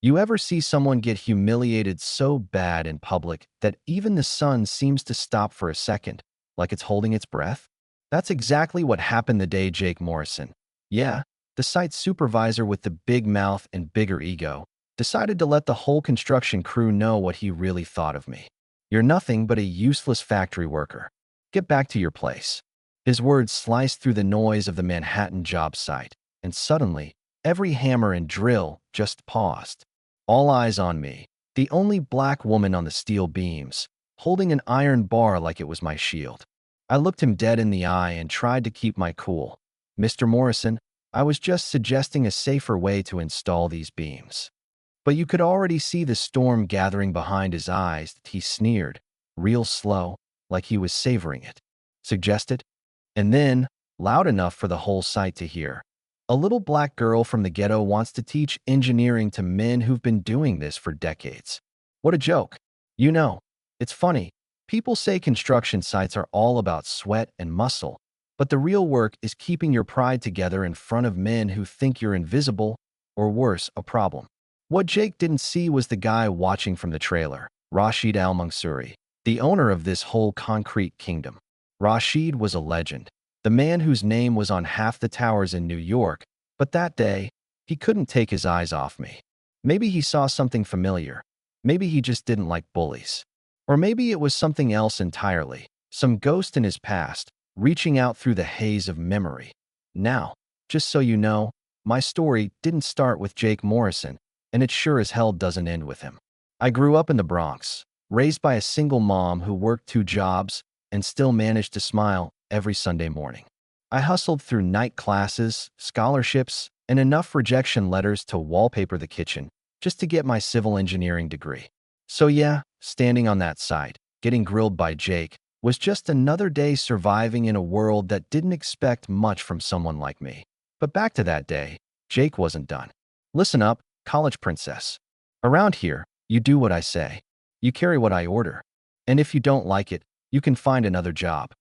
You ever see someone get humiliated so bad in public that even the sun seems to stop for a second, like it's holding its breath? That's exactly what happened the day Jake Morrison, yeah, the site supervisor with the big mouth and bigger ego, decided to let the whole construction crew know what he really thought of me. You're nothing but a useless factory worker. Get back to your place. His words sliced through the noise of the Manhattan job site, and suddenly, every hammer and drill just paused. All eyes on me, the only black woman on the steel beams, holding an iron bar like it was my shield. I looked him dead in the eye and tried to keep my cool. Mr. Morrison, I was just suggesting a safer way to install these beams. But you could already see the storm gathering behind his eyes. He sneered, real slow, like he was savoring it. Suggested? And then, loud enough for the whole site to hear. A little black girl from the ghetto wants to teach engineering to men who've been doing this for decades. What a joke. You know, it's funny. People say construction sites are all about sweat and muscle, but the real work is keeping your pride together in front of men who think you're invisible, or worse, a problem. What Jake didn't see was the guy watching from the trailer, Rashid Al-Mansouri, the owner of this whole concrete kingdom. Rashid was a legend, the man whose name was on half the towers in New York, but that day, he couldn't take his eyes off me. Maybe he saw something familiar. Maybe he just didn't like bullies. Or maybe it was something else entirely, some ghost in his past, reaching out through the haze of memory. Now, just so you know, my story didn't start with Jake Morrison, and it sure as hell doesn't end with him. I grew up in the Bronx, raised by a single mom who worked 2 jobs and still managed to smile every Sunday morning. I hustled through night classes, scholarships, and enough rejection letters to wallpaper the kitchen just to get my civil engineering degree. So yeah, standing on that side, getting grilled by Jake, was just another day surviving in a world that didn't expect much from someone like me. But back to that day, Jake wasn't done. Listen up, college princess. Around here, you do what I say. You carry what I order. And if you don't like it, you can find another job.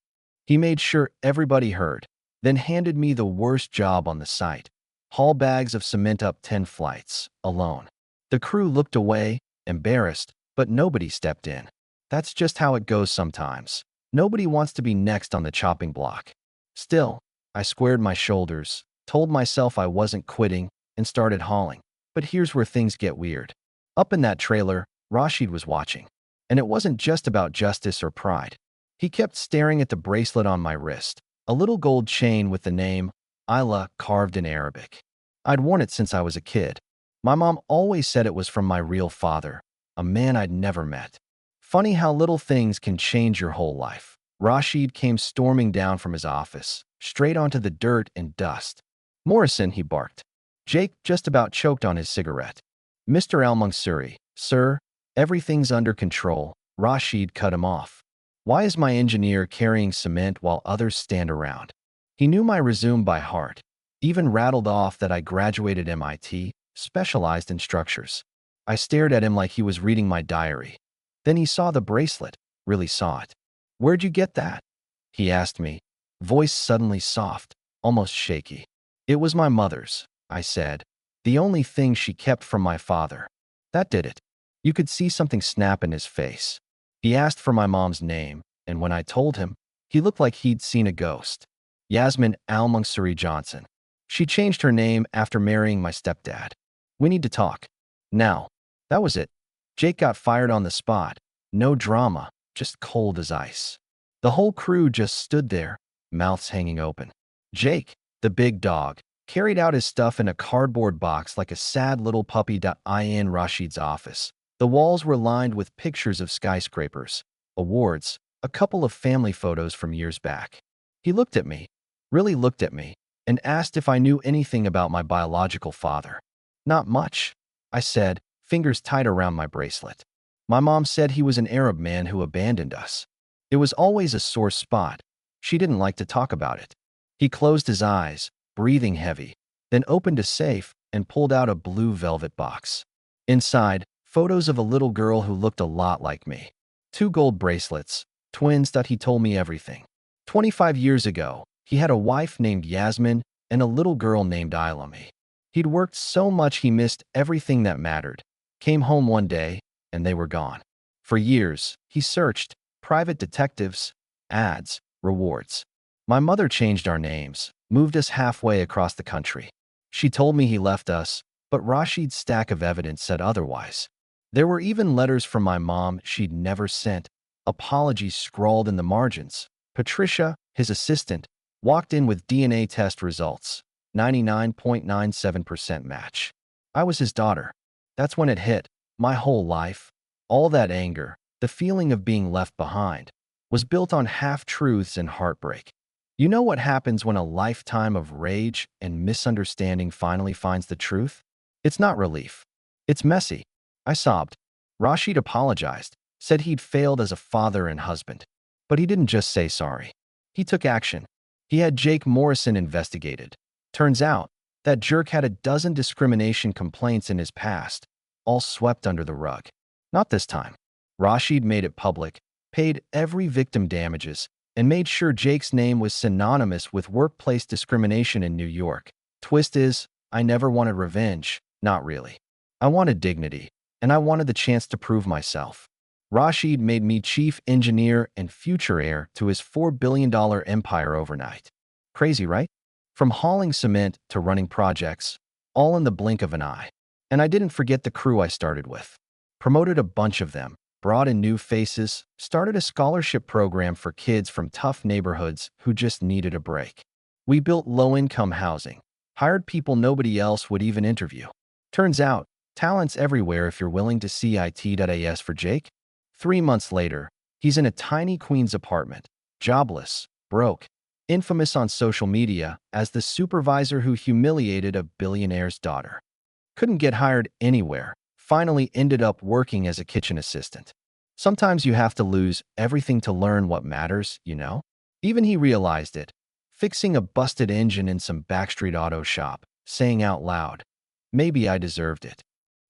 He made sure everybody heard, then handed me the worst job on the site. Haul bags of cement up 10 flights, alone. The crew looked away, embarrassed, but nobody stepped in. That's just how it goes sometimes. Nobody wants to be next on the chopping block. Still, I squared my shoulders, told myself I wasn't quitting, and started hauling. But here's where things get weird. Up in that trailer, Rashid was watching. And it wasn't just about justice or pride. He kept staring at the bracelet on my wrist, a little gold chain with the name Isla carved in Arabic. I'd worn it since I was a kid. My mom always said it was from my real father, a man I'd never met. Funny how little things can change your whole life. Rashid came storming down from his office, straight onto the dirt and dust. "Morrison," he barked. Jake just about choked on his cigarette. "Mr. Al-Mansouri, sir, everything's under control." Rashid cut him off. "Why is my engineer carrying cement while others stand around?" He knew my resume by heart, even rattled off that I graduated MIT, specialized in structures. I stared at him like he was reading my diary. Then he saw the bracelet, really saw it. "Where'd you get that?" he asked me, voice suddenly soft, almost shaky. "It was my mother's," I said. "The only thing she kept from my father." That did it. You could see something snap in his face. He asked for my mom's name, and when I told him, he looked like he'd seen a ghost. Yasmin Al-Mansouri Johnson. She changed her name after marrying my stepdad. "We need to talk." Now, that was it. Jake got fired on the spot. No drama, just cold as ice. The whole crew just stood there, mouths hanging open. Jake, the big dog, carried out his stuff in a cardboard box like a sad little puppy. In Rashid's office, the walls were lined with pictures of skyscrapers, awards, a couple of family photos from years back. He looked at me, really looked at me, and asked if I knew anything about my biological father. "Not much," I said, fingers tight around my bracelet. "My mom said he was an Arab man who abandoned us." It was always a sore spot. She didn't like to talk about it. He closed his eyes, breathing heavy, then opened a safe and pulled out a blue velvet box. Inside, photos of a little girl who looked a lot like me. 2 gold bracelets, twins. He told me everything. 25 years ago, he had a wife named Yasmin and a little girl named Ilami. He'd worked so much he missed everything that mattered. Came home one day, and they were gone. For years, he searched private detectives, ads, rewards. My mother changed our names, moved us halfway across the country. She told me he left us, but Rashid's stack of evidence said otherwise. There were even letters from my mom she'd never sent, apologies scrawled in the margins. Patricia, his assistant, walked in with DNA test results, 99.97% match. I was his daughter. That's when it hit. My whole life, all that anger, the feeling of being left behind, was built on half-truths and heartbreak. You know what happens when a lifetime of rage and misunderstanding finally finds the truth? It's not relief. It's messy. I sobbed. Rashid apologized, said he'd failed as a father and husband. But he didn't just say sorry. He took action. He had Jake Morrison investigated. Turns out, that jerk had a dozen discrimination complaints in his past, all swept under the rug. Not this time. Rashid made it public, paid every victim damages, and made sure Jake's name was synonymous with workplace discrimination in New York. Twist is, I never wanted revenge. Not really. I wanted dignity, and I wanted the chance to prove myself. Rashid made me chief engineer and future heir to his $4 billion empire overnight. Crazy, right? From hauling cement to running projects, all in the blink of an eye. And I didn't forget the crew I started with. Promoted a bunch of them, brought in new faces, started a scholarship program for kids from tough neighborhoods who just needed a break. We built low-income housing, hired people nobody else would even interview. Turns out, talent's everywhere if you're willing to see it.as for Jake. 3 months later, he's in a tiny Queens apartment, jobless, broke, infamous on social media as the supervisor who humiliated a billionaire's daughter. Couldn't get hired anywhere, finally ended up working as a kitchen assistant. Sometimes you have to lose everything to learn what matters, you know? Even he realized it, fixing a busted engine in some backstreet auto shop, saying out loud, maybe I deserved it.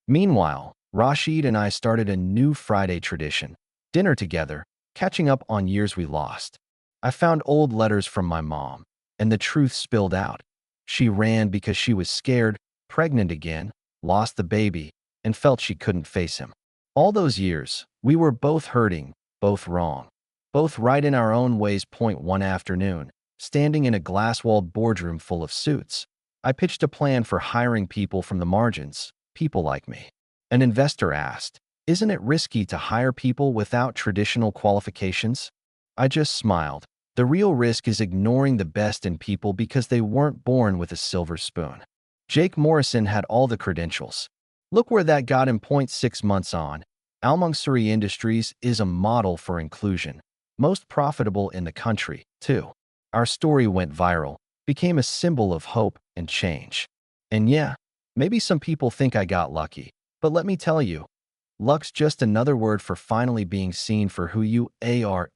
Meanwhile, Rashid and I started a new Friday tradition, dinner together, catching up on years we lost. I found old letters from my mom, and the truth spilled out. She ran because she was scared, pregnant again, lost the baby, and felt she couldn't face him. All those years, we were both hurting, both wrong, both right in our own ways. One afternoon, standing in a glass-walled boardroom full of suits, I pitched a plan for hiring people from the margins, people like me. An investor asked, isn't it risky to hire people without traditional qualifications? I just smiled. The real risk is ignoring the best in people because they weren't born with a silver spoon. Jake Morrison had all the credentials. Look where that got him. 6 months on, Al-Mansouri Industries is a model for inclusion. Most profitable in the country, too. Our story went viral, became a symbol of hope and change. And yeah, maybe some people think I got lucky. But let me tell you, luck's just another word for finally being seen for who you are.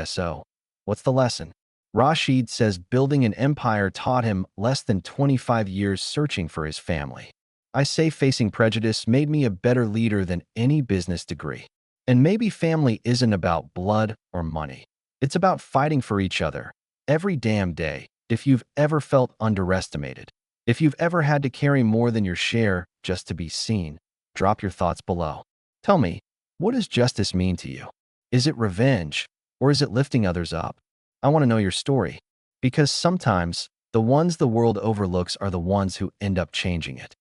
So, what's the lesson? Rashid says building an empire taught him less than 25 years searching for his family. I say facing prejudice made me a better leader than any business degree. And maybe family isn't about blood or money. It's about fighting for each other every damn day. If you've ever felt underestimated, if you've ever had to carry more than your share just to be seen, drop your thoughts below. Tell me, what does justice mean to you? Is it revenge, or is it lifting others up? I want to know your story, because sometimes the ones the world overlooks are the ones who end up changing it.